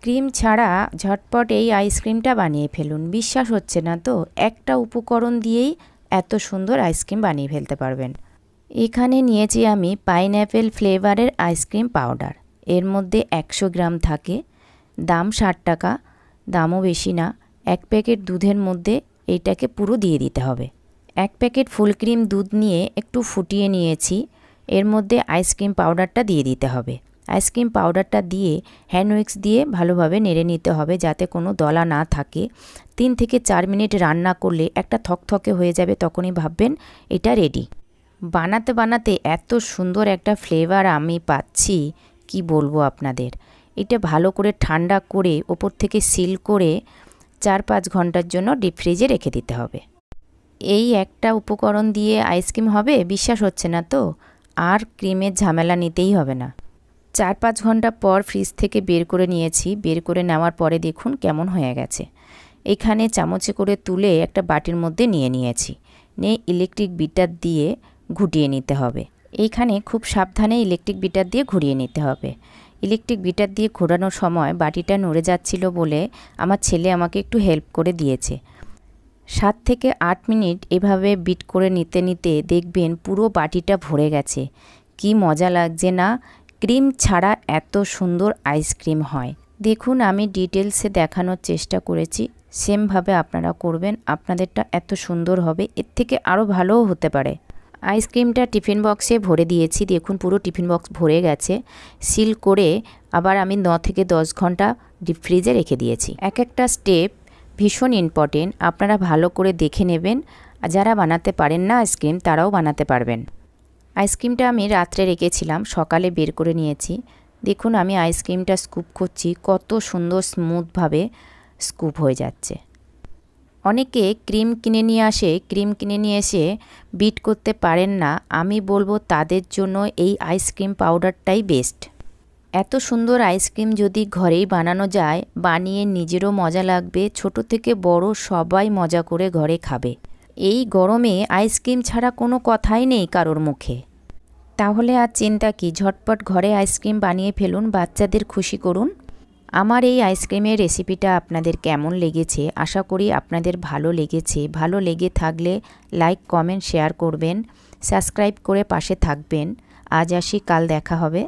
Cream ছাড়া ঝটপট এই আইসক্রিমটা বানিয়ে ফেলুন। বিশ্বাস হচ্ছে না তো? একটা উপকরণ দিয়েই এত সুন্দর আইসক্রিম বানিয়ে ফেলতে পারবেন। এখানে নিয়েছি আমি পাইনঅ্যাপেল ফ্লেভারের আইসক্রিম পাউডার। এর মধ্যে 100 গ্রাম থাকে, দাম 60 টাকা, দামও বেশি না। 1 প্যাকেট দুধের মধ্যে এইটাকে পুরো দিয়ে দিতে হবে। 1 প্যাকেট ফুল ক্রিম দুধ নিয়ে একটু ফুটিয়ে নিয়েছি, এর মধ্যে আইসক্রিম পাউডারটা দিয়ে দিতে হবে। আইসক্রিম পাউডারটা দিয়ে হ্যান্ড উইক্স দিয়ে ভালোভাবে নেড়ে নিতে হবে যাতে কোনো দলা না থাকে। 3 থেকে 4 মিনিট রান্না করলে একটা থকথকে হয়ে যাবে, তখনই ভাববেন এটা রেডি। বানাতে বানাতে এত সুন্দর একটা ফ্লেভার আমি পাচ্ছি, কি বলবো আপনাদের। এটা ভালো করে ঠান্ডা করে ওপর থেকে সিল করে 4-5 ঘন্টার জন্য ডিপ ফ্রিজে রেখে দিতে হবে। এই একটা উপকরণ দিয়ে আইসক্রিম হবে? বিশ্বাস হচ্ছে না তো? আর ক্রিমের ঝামেলা নিতেই হবে না। 4-5 ঘন্টা পর ফ্রিজ থেকে বের করে নিয়েছি। বের করে নেওয়ার পরে দেখুন কেমন হয়ে গেছে। এখানে চামচে করে তুলে একটা বাটির মধ্যে নিয়ে নিয়েছি। নিয়ে ইলেকট্রিক বিটার দিয়ে ঘুটিয়ে নিতে হবে। এইখানে খুব সাবধানে ইলেকট্রিক বিটার দিয়ে ঘুরিয়ে নিতে হবে। ইলেকট্রিক বিটার দিয়ে ঘোরানোর সময় বাটিটা নড়ে যাচ্ছিল বলে আমার ছেলে আমাকে একটু হেল্প করে দিয়েছে। 7 থেকে 8 মিনিট এভাবে বিট করে নিতে নিতে দেখবেন পুরো বাটিটা ভরে গেছে। কি মজা লাগছে না? ক্রিম ছাড়া এত সুন্দর আইসক্রিম হয়। দেখুন আমি ডিটেলসে দেখানোর চেষ্টা করেছি, সেমভাবে আপনারা করবেন, আপনাদেরটা এত সুন্দর হবে। এর থেকে আরও ভালোও হতে পারে। আইসক্রিমটা টিফিন বক্সে ভরে দিয়েছি, দেখুন পুরো টিফিন বক্স ভরে গেছে। সিল করে আবার আমি 9 থেকে 10 ঘন্টা ডিপ ফ্রিজে রেখে দিয়েছি। এক একটা স্টেপ ভীষণ ইম্পর্টেন্ট, আপনারা ভালো করে দেখে নেবেন। যারা বানাতে পারেন না আইসক্রিম, তারাও বানাতে পারবেন। আইসক্রিমটা আমি রাত্রে রেখেছিলাম, সকালে বের করে নিয়েছি। দেখুন আমি আইসক্রিমটা স্কুপ করছি, কত সুন্দর স্মুথভাবে স্কুপ হয়ে যাচ্ছে। অনেকে ক্রিম কিনে নিয়ে আসে, ক্রিম কিনে নিয়ে এসে বিট করতে পারেন না। আমি বলবো তাদের জন্য এই আইসক্রিম পাউডারটাই বেস্ট। এত সুন্দর আইসক্রিম যদি ঘরেই বানানো যায়, বানিয়ে নিজেরও মজা লাগবে, ছোট থেকে বড় সবাই মজা করে ঘরে খাবে। এই গরমে আইসক্রিম ছাড়া কোনো কথাই নেই কারোর মুখে। তাহলে আর চিন্তা কি, ঝটপট ঘরে আইসক্রিম বানিয়ে ফেলুন, বাচ্চাদের খুশি করুন। আমার এই আইসক্রিমের রেসিপিটা আপনাদের কেমন লেগেছে? আশা করি আপনাদের ভালো লেগেছে। ভালো লেগে থাকলে লাইক, কমেন্ট, শেয়ার করবেন, সাবস্ক্রাইব করে পাশে থাকবেন। আজ আসি, কাল দেখা হবে।